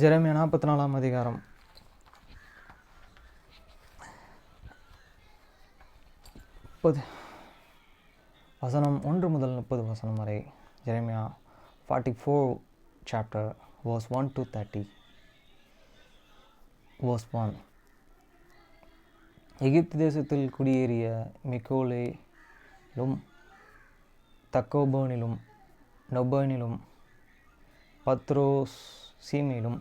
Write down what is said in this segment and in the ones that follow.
Jeremiah 44 அதிகாரம் 30 வசனம் 1 முதல் 30 வசனம் வரை. Jeremiah 44 chapter verse 1 to 30. verse 1. எகிப்து தேசத்தில் குடியேறிய மிகோலிலும் தக்கோபோனிலும் நொபனிலும் பத்ரோசீமிலும்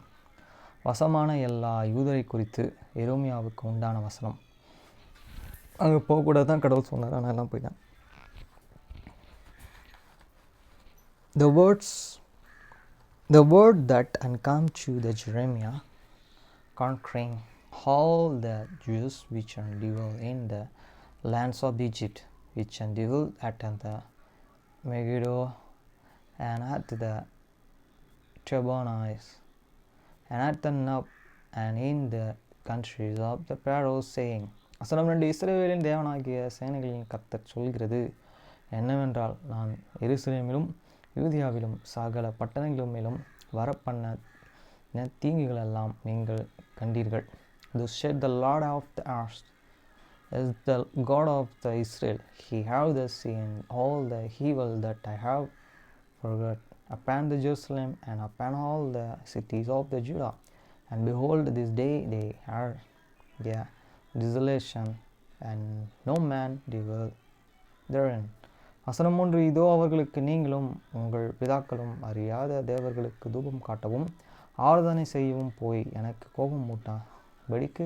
வசமான எல்லா யூதரை குறித்து எரேமியாவுக்கு உண்டான வசனம். அங்கே போகக்கூடாது தான் கடவுள் சொன்னார், ஆனால் எல்லாம் போயிட்டேன். The word that and come to the Jeremiah conquering all the Jews which are dwell in the lands of Egypt, which are dwell at the Megiddo and at the Tabernae and at the Nub and in the countries of the Pharaoh, saying. வசனம் 2. இஸ்ரவேலின் தேவனாகிய சேனைகளின் கர்த்தர் சொல்கிறது என்னவென்றால், நான் எருசலேமிலும் யூதியாவிலும் சகல பட்டணங்களிலும் வரப்பண்ண தீங்குகளெல்லாம் நீங்கள் கண்டீர்கள். Thus said the Lord of the earth, is the God of the Israel, He have the seen all the evil that I have forgot upon the Jerusalem and upon all the cities of the Judah. And behold, this day they are their desolation, and no man dwell therein. வசனம் 3. இதோ அவர்களுக்கு நீங்களும் உங்கள் பிதாக்களும் அறியாத தேவர்களுக்கு தூபம் காட்டவும் ஆராதனை செய்யவும் போய் எனக்கு கோபம் மூட்டாபடிக்கு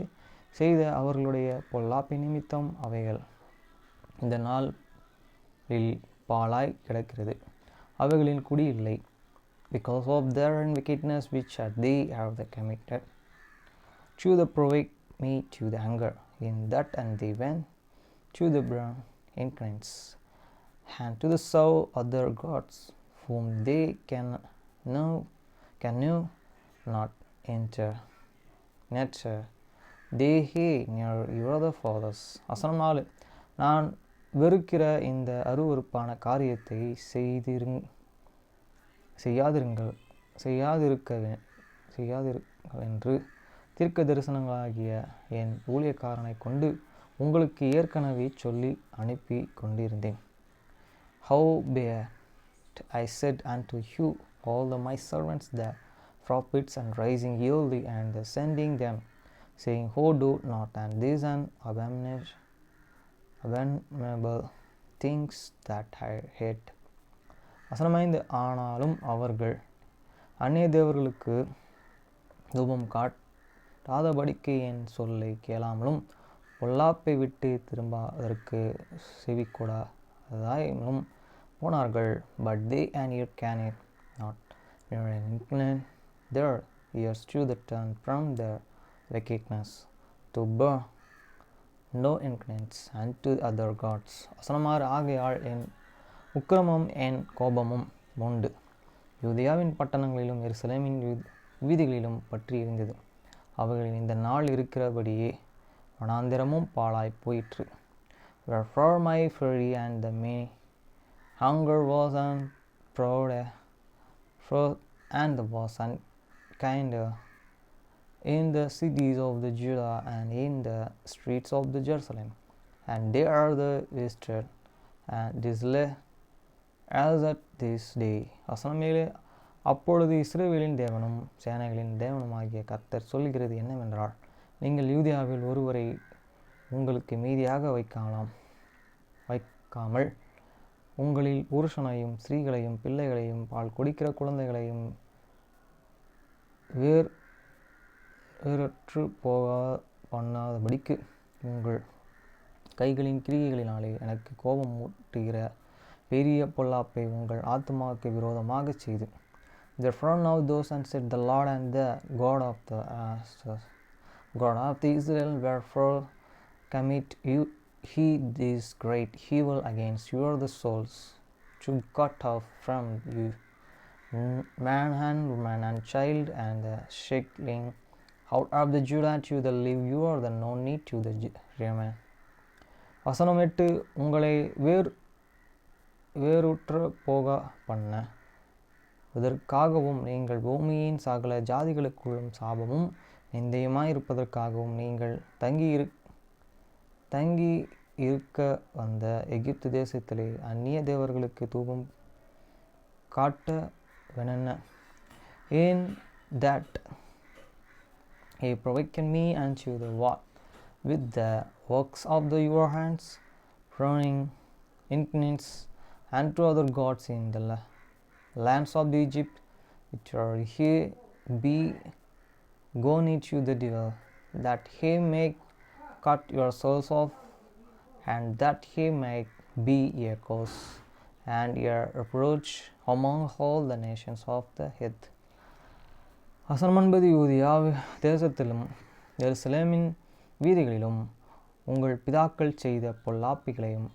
செய்த அவர்களுடைய பொல்லாப்பின் நிமித்தம் அவைகள் இந்த நாளில் பாழாய் கிடக்கிறது, அவைகளின் குடி இல்லை. Because of their wickedness which they have committed, to the provoke me to the anger in that, and they went to the brown inclines and to the serve other gods whom they can know not enter nature they near your other fathers. வசனம் 4. நான் வெறுக்கிற இந்த அருவருப்பான காரியத்தை செய்யாதிருங்கள் என்று தீர்க்க தரிசனங்களாகிய என் ஊழியக்காரனை கொண்டு உங்களுக்கு ஏற்கனவே சொல்லி அனுப்பி கொண்டிருந்தேன். Howbeit I said unto you, all my servants the prophets, and rising early and sending them, saying, Oh, do not, and these and abominable things that I hate. வசனம் 5. ஆனாலும் அவர்கள் அந்நிய தேவர்களுக்கு தூபம் காட்டாதபடிக்கு என் சொல்லை கேளாமலும் பொல்லாப்பை விட்டு திரும்பாதற்கு செவிகொடாததாயும் போனார்கள். But they and ear can not, nor incline their ears to the turn from their wickedness, to burn no inclines unto other gods. வசனம் 6. ஆகையால் என் உக்கிரமும் என் கோபமும் உண்டு யூதேயாவின் பட்டணங்களிலும் எருசலேமின் வீதிகளிலும் பற்றி இருந்தது. அவைகளில் இந்த நாள் இருக்கிறபடியே வனாந்திரமும் பாழாய் போயிற்று. Wherefore my fury and the main hunger was unproud, and was unkind in the cities of the Judah and in the streets of the Jerusalem, and they are the wasted and desolate as at this day. வசனம் 7. அப்பொழுது இஸ்ரவேலின் தேவனும் சேனைகளின் தேவனுமாகிய கர்த்தர் சொல்கிறது என்னவென்றால், நீங்கள் யூதேயாவில் ஒருவரை உங்களுக்கு மீதியாக வைக்காமல் உங்களில் புருஷனையும் ஸ்திரீகளையும் பிள்ளைகளையும் பால் குடிக்கிற குழந்தைகளையும் வேறற்று போக பண்ணாதபடிக்கு உங்கள் கைகளின் கிரியைகளினாலே எனக்கு கோபம் மூட்டுகிற பெரிய பொல்லாப்பை உங்கள் ஆத்துமாவுக்கு விரோதமாக செய்து. Therefore now those and said the Lord and the God of the Israel, wherefore commit he this great evil against your the souls, to cut off from you man and woman and child and the shackling out of the Judah to the live you are the no need to the remain. வசனம் 8. உங்களை வேறுற்று போக பண்ண இதற்காகவும் நீங்கள் பூமியின் சகல ஜாதிகளுக்குள்ளும் சாபமும் நிந்தையுமாயிருப்பதற்காகவும் நீங்கள் தங்கி இருக்க வந்த எகிப்து தேசத்திலே அந்நிய தேவர்களுக்கு தூபம் காட்டவெனென்ன? In that he provoked me unto the what? With the works of your hands, running incense unto other gods in the lands of Egypt, which are he be gone into the devil, that he may cut your souls off, and that he may be a curse and a reproach among all the nations of the earth. வசனம் 9. யூதேயா தேசத்திலும் எருசலேமின் வீதிகளிலும் உங்கள் பிதாக்கள் செய்த பொல்லாப்புகளையும்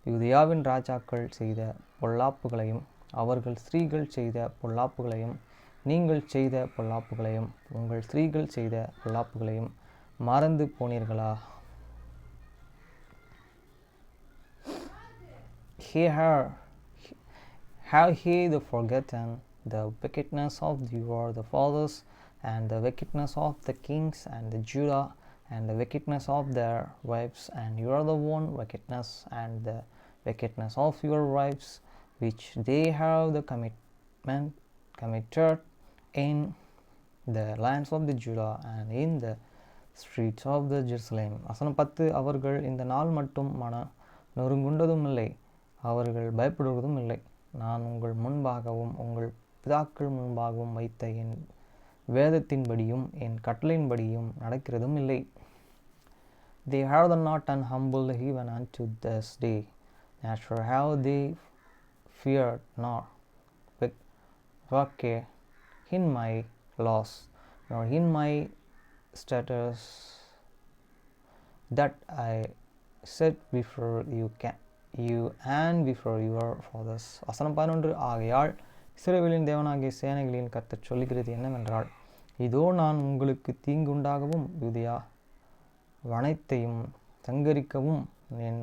யூதேயாவின் ராஜாக்கள் செய்த பொல்லாப்புகளையும் அவர்கள் ஸ்திரீகள் செய்த பொல்லாப்புகளையும் நீங்கள் செய்த பொல்லாப்புகளையும் உங்கள் ஸ்திரீகள் செய்த பொல்லாப்புகளையும் மறந்து போனீர்களா? Have he forgotten the wickedness of your fathers, and the wickedness of the kings and the Judah, and the wickedness of their wives, and your own wickedness, and the wickedness of your wives, which they have committed in the lands of the Judah and in the streets of the Jerusalem. வசனம் 10. அவர்கள் இந்த நாள் மட்டும் மன நொறுங்குண்டதும் இல்லை, அவர்கள் பயப்படுவதும் இல்லை. நான் உங்கள் முன்பாகவும் உங்கள் பிதாக்கள் முன்பாகவும் வைத்த என் வேதத்தின்படியும் என் கட்டளையின்படியும் நடக்கிறதும் இல்லை. They have not humbled even unto this day, neither have they feared nor walked in my laws, nor in my statutes that I set before you and before your fathers. வசனம் 11. ஆகையால் இஸ்ரவேலின் தேவனாகிய சேனைகளின் கர்த்தர் சொல்லுகிறது என்னவென்றால், இதோ நான் உங்களுக்கு தீங்குண்டாகவும் யூதேயா வனத்தையும் சங்கரிக்கவும் என்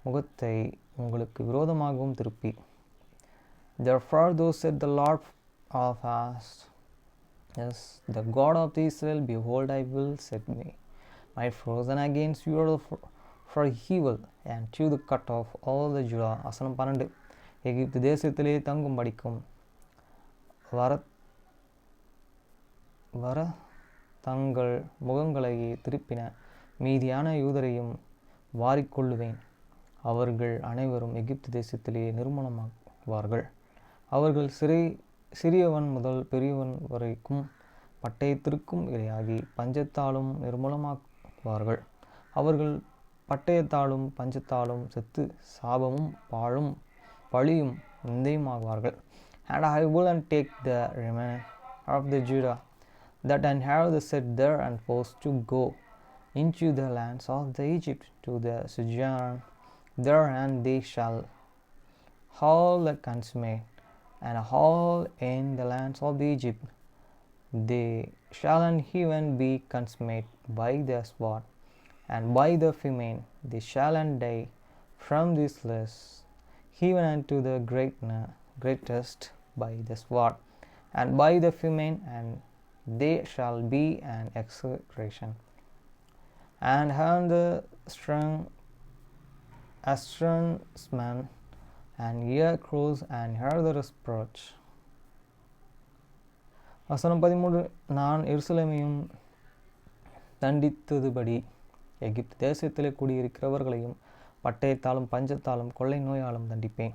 முகத்தை உங்களுக்கு விரோதமாகவும் திருப்பி. Therefore thus said the Lord of hosts, yes, the God of Israel, behold, I will set my frozen against you for evil, and to the cut off all the Judah. வசனம் 12. எகிப்து தேசத்திலே தங்கும் படிக்கும் வர தங்கள் முகங்களையே திருப்பின மீதியான யூதரையும் வாரிக்கொள்ளுவேன். அவர்கள் அனைவரும் எகிப்து தேசத்திலே நிர்மூலமாகுவார்கள். அவர்கள் சிறியவன் முதல் பெரியவன் வரைக்கும் பட்டயத்திற்கும் இரையாகி பஞ்சத்தாலும் நிர்மூலமாகுவார்கள். அவர்கள் பட்டயத்தாலும் பஞ்சத்தாலும் செத்து சாபமும் பழியும் நிந்தையுமாகுவார்கள். And I will take the remnant of the Judah that I have set there and forced to go into the lands of the Egypt to the sojourn there, and they shall haul the consummate and haul in the lands of the Egypt. They shall even be consumed by the sword and by the famine. They shall die from this list, even unto the greatest by the sword and by the famine, and they shall be an execration. And on the estrangement, and hear crows and hear the reproach. வசனம் 13. நான் எருசலேமையும் தண்டித்ததுபடி எகிப்து தேசத்திலே குடியிருக்கிறவர்களையும் பட்டயத்தாலும் பஞ்சத்தாலும் கொள்ளை நோயாலும் தண்டிப்பேன்.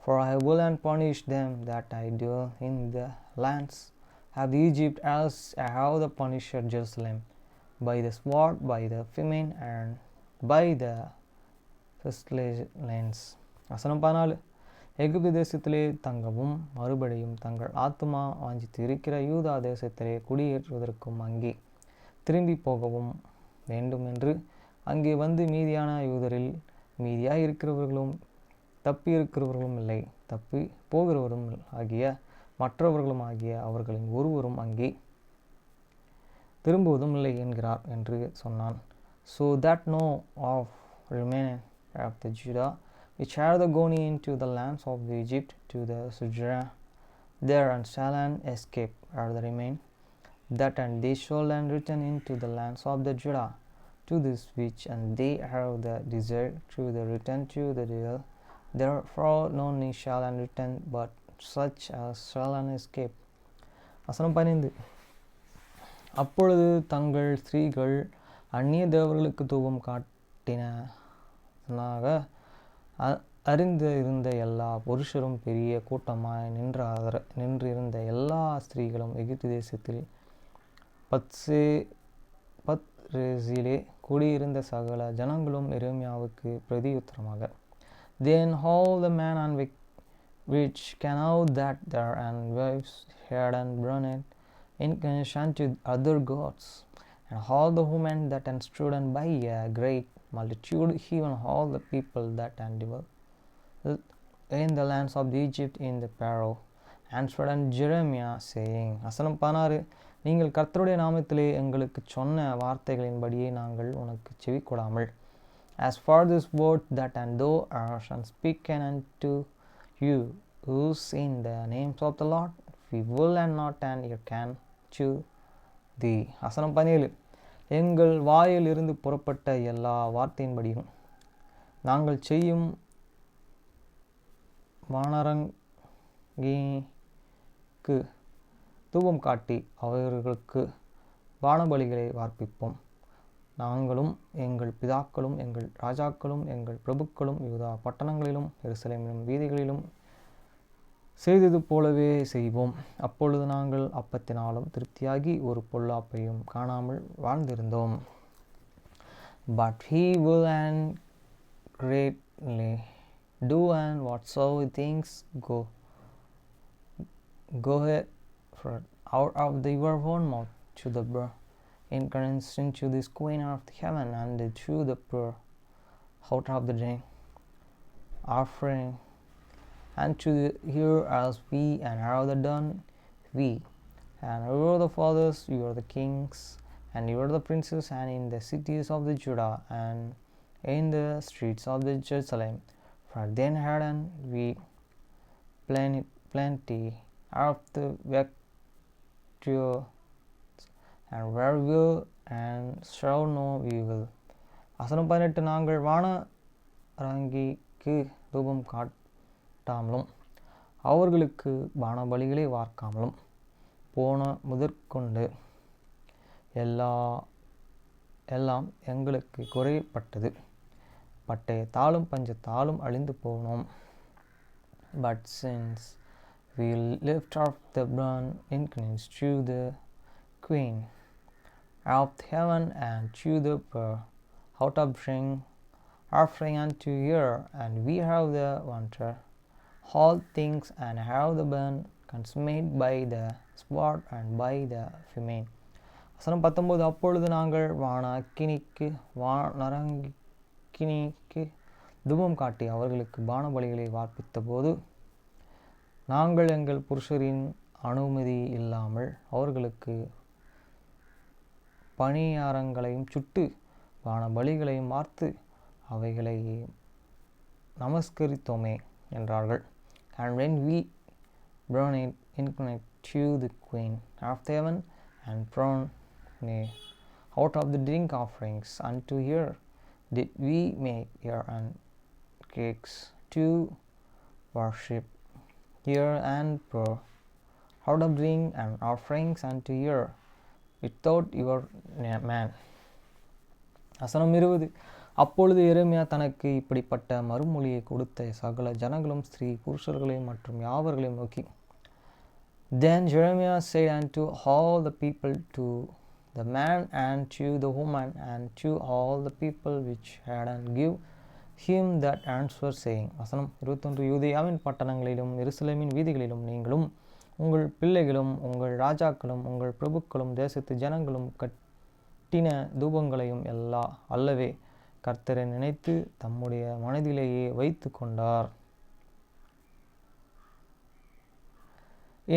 For I will and punish them that I dwell in the lands of Egypt, as I have the punished Jerusalem by the sword, by the famine, and by the pestilence. வசனம் 14. எகிப்து தேசத்திலே தங்கவும் மறுபடியும் தங்கள் ஆத்துமா வாஞ்சித்து இருக்கிற யூதா தேசத்திலே குடியேற்றுவதற்கும் அங்கே திரும்பி போகவும் வேண்டும் என்று அங்கே வந்து மீதியான யூதரில் மீதியாய் இருக்கிறவர்களும் தப்பி இருக்கிறவர்களும் இல்லை, தப்பி போகிறவரும் ஆகிய மற்றவர்களும் ஆகிய அவர்களின் ஒருவரும் அங்கே திரும்புவதும் இல்லை என்கிறார் என்று சொன்னான். So that no of remnant of the Judah which are the gone into the lands of Egypt to the sojourn there, and shall an escape are the remain, that and they shall and return into the lands of the Judah, to this which and they have the desire to the return to the deal. Therefore no knee shall and return, but such as shall and escape. வசனம் 15. அப்பொழுது தங்கள் ஸ்திரீகள் அந்நிய தேவர்களுக்கு தூபம் காட்டினாக அறிந்து இருந்த எல்லா புருஷரும் பெரிய கூட்டமாய் நின்றிருந்த எல்லா ஸ்திரீகளும் எகிப்து தேசத்தில் பத்ரேசிலே கூடியிருந்த சகல ஜனங்களும் எரேமியாவுக்கு பிரதியுத்தரமாக, Then all the men and which came out that there and wives had and burned inclination to other gods, and all the women that and stood and by a great multitude, even all the people that and dwelt in the lands of Egypt in the Pharaoh, answered and Jeremiah saying, வசனம் 16. நீங்கள் கர்த்தருடைய நாமத்திலே எங்களுக்கு சொன்ன வார்த்தைகளின்படியே நாங்கள் உனக்கு செவி கொடாமல், as for this word that and thou hast spoken unto you, whose in the names of the Lord we will and not and hearken to thee. வசனம் 17. எங்கள் வாயில் இருந்து புறப்பட்ட எல்லா வார்த்தையின்படியும் நாங்கள் செய்யும் வானரங்கிக்கு தூபம் காட்டி அவர்களுக்கு பானபலிகளை வார்ப்பிப்போம். நாங்களும் எங்கள் பிதாக்களும் எங்கள் ராஜாக்களும் எங்கள் பிரபுக்களும் யூதா பட்டணங்களிலும் எருசலேமிலும் வீதிகளிலும் செய்தது போலவே செய்வோம். அப்பொழுது நாங்கள் அப்பத்தினாலும் திருப்தியாகி ஒரு பொல்லாப்பையும் காணாமல் வாழ்ந்திருந்தோம். But he will and greatly do and whatsoever things go out of your own mouth to the inclination to this queen of heaven and to the poor out of the drink offering, and to hear as we and have done we, and you are the fathers, you are the kings, and you are the princes, and in the cities of the Judah and in the streets of the Jerusalem, for then had we plenty of the victuals, and where will and shall no evil. வசனம் 18. நாங்கள் வானரங்கிக்கு தூபம் காட்டாமலும் அவர்களுக்கு பானபலிகளை வார்க்காமலும் போன முதற்கொண்டு எல்லாம் எங்களுக்கு குறைப்பட்டது. பட்டயத்தாலும் பஞ்சத்தாலும் அழிந்து போனோம். But since we lift up the burnt inclines to the queen of heaven and to the poor out of drink offering unto her, and we have the wanted all things, and have the burn consumed by the sword and by the famine. வசனம் 19. அப்பொழுது நாங்கள் வானரங்கிக்கு தூபம் காட்டி அவர்களுக்கு பானபலிகளை வார்ப்பித்த போது, நாங்கள் எங்கள் புருஷரின் அனுமதி இல்லாமல் அவர்களுக்கு பணியாரங்களையும் சுட்டு பானபலிகளையும் வார்த்து அவைகளை நமஸ்கரித்தோமே என்றார்கள். And when we brought it inclined to the queen of heaven and brought out of the drink offerings unto her, did we make her and cakes to worship her, and pour out of drink and offerings unto her without your man. வசனம் 20. அப்பொழுது எரேமியா தனக்கு இப்படிப்பட்ட மறுமொழியை கொடுத்த சகல ஜனங்களும் ஸ்திரீ புருஷர்களையும் மற்றும் யாவர்களையும் நோக்கி, Then Jeremiah said unto all the people, to the man and to the woman and to all the people which had and give him that answer saying. வசனம் 21. யூதேயாவின் பட்டணங்களிலும் எருசலேமின் வீதிகளிலும் நீங்களும் உங்கள் பிள்ளைகளும் உங்கள் ராஜாக்களும் உங்கள் பிரபுக்களும் தேசத்து ஜனங்களும் கட்டின தூபங்களையும் அல்லவே கர்த்தரை நினைத்து தம்முடைய மனதிலேயே வைத்து கொண்டார்.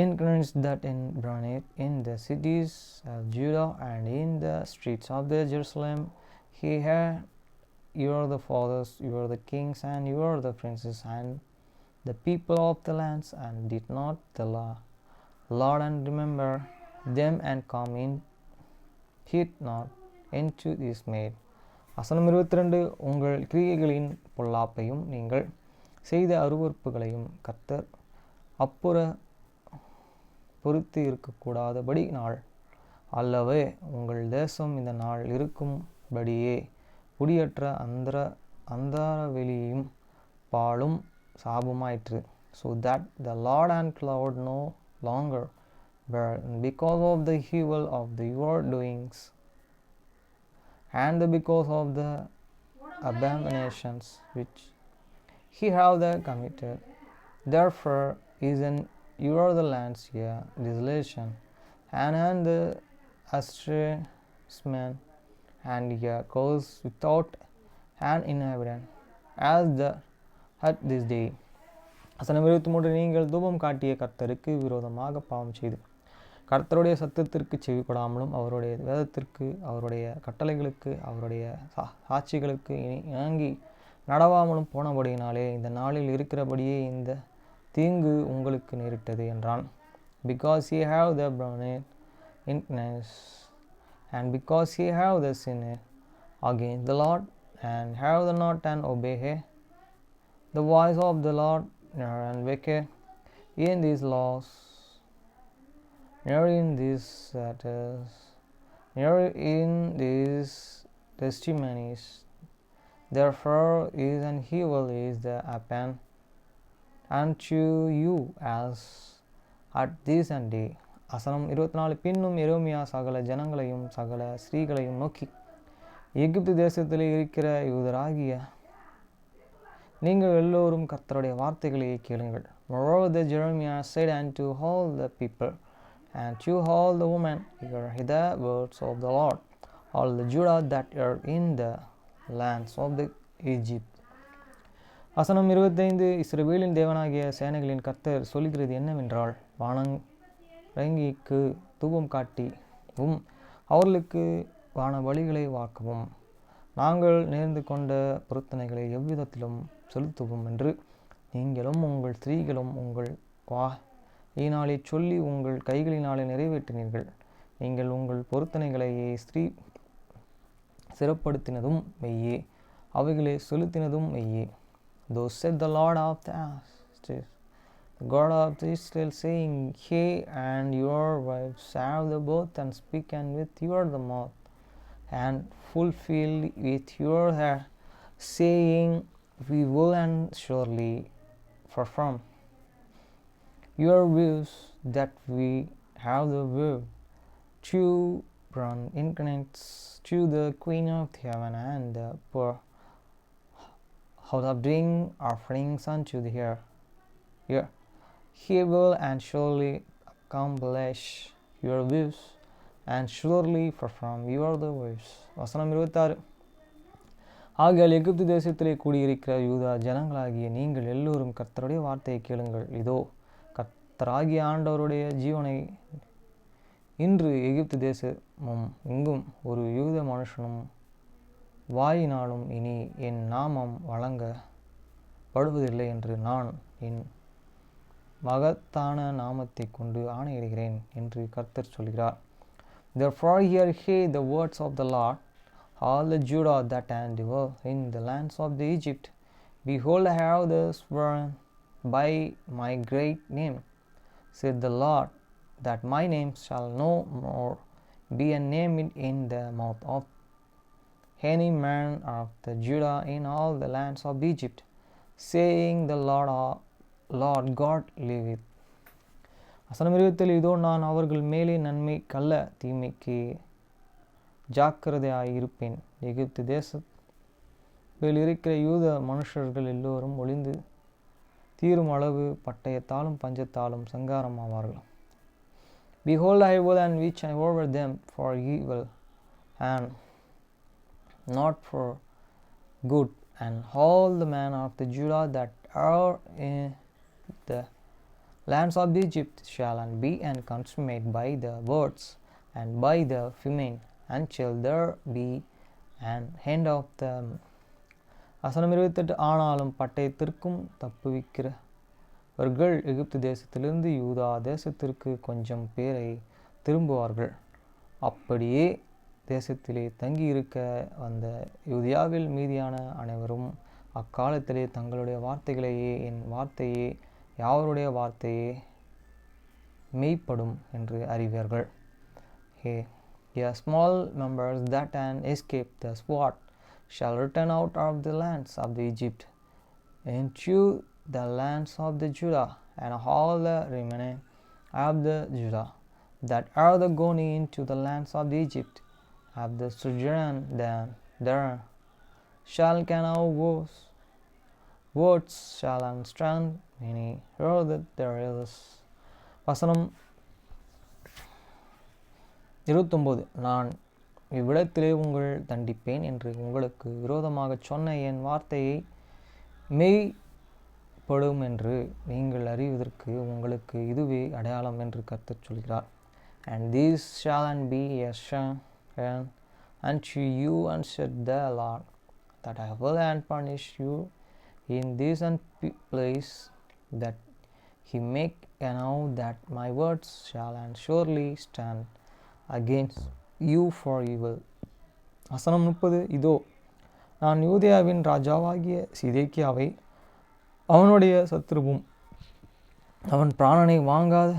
Inclines that in burn in the cities of Judah and in the streets of the Jerusalem, he had, you are the fathers, you are the kings, and you are the princes, and the people of the lands, and did not the Lord, and remember them and come in heat not into this made. வசனம் 22. உங்கள் கிரியைகளின் பொல்லாப்பையும் நீங்கள் செய்த அருவருப்புகளையும் கர்த்தர் அப்புற பொறுத்து இருக்கக்கூடாதபடி நாள் அல்லவே உங்கள் தேசம் இந்த நாள் இருக்கும்படியே குடியற்ற அந்தாரவெளியும் பாழும் சாபமாயிற்று. So that the Lord and cloud no longer bear because of the evil of your doings and because of the abominations which he have committed. Therefore is in your the lands here desolation and the estrangement and here goes without an inhabitant as the at this day. வசனம் 23. நீங்கள் தூபம் காட்டிய கர்த்தருக்கு விரோதமாக பாவம் செய்து கர்த்தருடைய சத்தத்திற்கு செவிப்படாமலும் அவருடைய வேதத்திற்கு அவருடைய கட்டளைகளுக்கு அவருடைய சாட்சிகளுக்கு இணங்கி நடவாமலும் போனபடியினாலே இந்த நாளில் இருக்கிறபடியே இந்த தீங்கு உங்களுக்கு நேரிட்டது என்றான். Because ye have the burning incense and because ye have the sinned against the Lord and have the not and obey the voice of the Lord and wicked in these laws in these in these testimonies. Therefore is an evil is the happen unto you as at this and day. வசனம் 24. பின்னும் எரேமியா சகல ஜனங்களையும் சகல ஸ்திரீகளையும் நோக்கி எகிப்து தேசத்தில் இருக்கிற யூதராகிய நீங்கள் எல்லோரும் கர்த்தருடைய வார்த்தைகளை கேளுங்கள். Moreover Jeremiah said unto all the people and to all the women, hear the words of the Lord, all the Judah that are in the lands of the Egypt. வசனம் 25. இஸ்ரவேலின் தேவனாகிய சேனைகளின் கர்த்தர் சொல்கிறது என்னவென்றால், வானரங்கிக்கு தூபம் காட்டிவும் அவர்களுக்கு வான பலிகளை வாக்கவும் நாங்கள் நேர்ந்து கொண்ட பொருத்தனைகளை எவ்விதத்திலும் செலுத்துவோம் என்று நீங்களும் உங்கள் ஸ்திரீகளும் உங்கள் வாயினாலே சொல்லி உங்கள் கைகளினாலே நிறைவேற்றினீர்கள். நீங்கள் உங்கள் பொருத்தனைகளை சிறப்படுத்தினதும் மெய்யே, அவைகளை செலுத்தினதும் மெய்யே. Thus said the Lord of the God of Israel, saying, He and your wives have the both and speak and with your the mouth and fulfill with your hair, saying, We will and surely perform your wills that we have the will to run incarnates to the Queen of heaven and the poor house of doing offerings unto the here. He will and surely accomplish your wills and surely perform your the wills. வசனம் 26. ஆகையால் எகிப்து தேசத்திலே கூடியிருக்கிற யூதா ஜனங்களாகிய நீங்கள் எல்லோரும் கர்த்தருடைய வார்த்தையை கேளுங்கள். இதோ கர்த்தராகிய ஆண்டவருடைய ஜீவனை இன்று எகிப்து தேசமும் எங்கும் ஒரு யூத மனுஷனும் வாயினாலும் இனி என் நாமம் வழங்கப்படுவதில்லை என்று நான் என் மகத்தான நாமத்தை கொண்டு ஆணையிடுகிறேன் என்று கர்த்தர் சொல்கிறார். Therefore hear ye the words of the Lord, all the Judah that dwell in the lands of the Egypt. Behold, I have sworn by my great name, said the Lord, that my name shall no more be a name in the mouth of any man of the Judah in all the lands of Egypt, saying, the Lord God liveth. வசனம் 27. இதோ நான் அவர்கள் மேலே நன்மை கள்ள தீமைக்கு ஜாக்கிரதையாய் இருப்பேன். எகிப்து தேசத்தில் இருக்கிற யூத மனுஷர்கள் எல்லோரும் ஒளிந்து தீரும் அளவு பட்டயத்தாலும் பஞ்சத்தாலும் சங்காரம் ஆவார்கள். Behold, I will and which I over them for evil and not for good, and all the men of the Judah that are in the lands of Egypt shall and be and consumed by the birds and by the famine, and shall there be an end of them. வசனம் 28. ஆனாலும் பட்டயத்திற்கும் அவர்கள் எகிப்து தேசத்திலிருந்து யூதா தேசத்திற்கு கொஞ்சம் பேரை திரும்புவார்கள். அப்படியே தேசத்திலே தங்கியிருக்க வந்த யூதியாவில் மீதியான அனைவரும் அக்காலத்திலே தங்களுடைய வார்த்தைகளையே என் வார்த்தையே யாவருடைய வார்த்தையே மெய்ப்படும் என்று அறிவீர்கள். A small numbers that can escape the sword shall return out of the lands of the Egypt into the lands of the Judah, and all the remnant of the Judah that are the gone into the lands of the Egypt of the sojourn there shall can our words shall understand many hear that there is. வசனம் 29. நான் இவ்விடத்திலே உங்கள் தண்டிப்பேன் என்று உங்களுக்கு விரோதமாகச் சொன்ன என் வார்த்தையை மெய்ப்படும் என்று நீங்கள் அறிவதற்கு உங்களுக்கு இதுவே அடையாளம் என்று கர்த்தர் சொல்கிறார். And this shall be a sign unto you, and said the Lord, that I will and punish you in this place, that he make know that my words shall and surely stand against you for evil. வசனம் 30. இதோ நான் யூதேயாவின் ராஜாவாகிய சிதேக்கியாவை அவனுடைய சத்துருவும் அவன் பிராணனை வாங்காத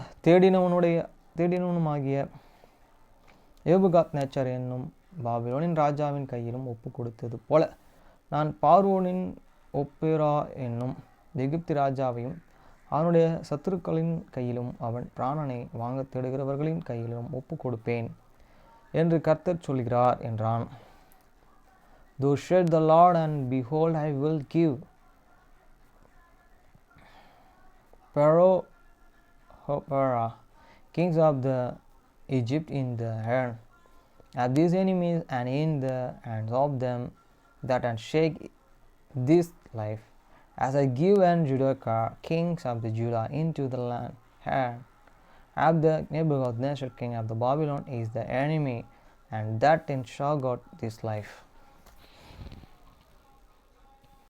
தேடினவனுமாகிய Nebuchadnezzar என்னும் பாபிலோனின் ராஜாவின் கையிலும் ஒப்பு கொடுத்தது போல நான் பார்வோனின் ஒப்பேரா என்னும் எகிப்து ராஜாவையும் அவனுடைய சத்துருக்களின் கையிலும் அவன் பிராணனை வாங்க தேடுகிறவர்களின் கையிலும் ஒப்பு கொடுப்பேன் என்று கர்த்தர் சொல்கிறார் என்றான். Thus said the Lord, and behold, I will give Pharaoh, kings of the Egypt in the hand of these enemies, and in the hands of them that and shake this life, as I give and Judah kings of the Judah into the hand of the Nebuchadnezzar king of the Babylon is the enemy, and that in shall got this life.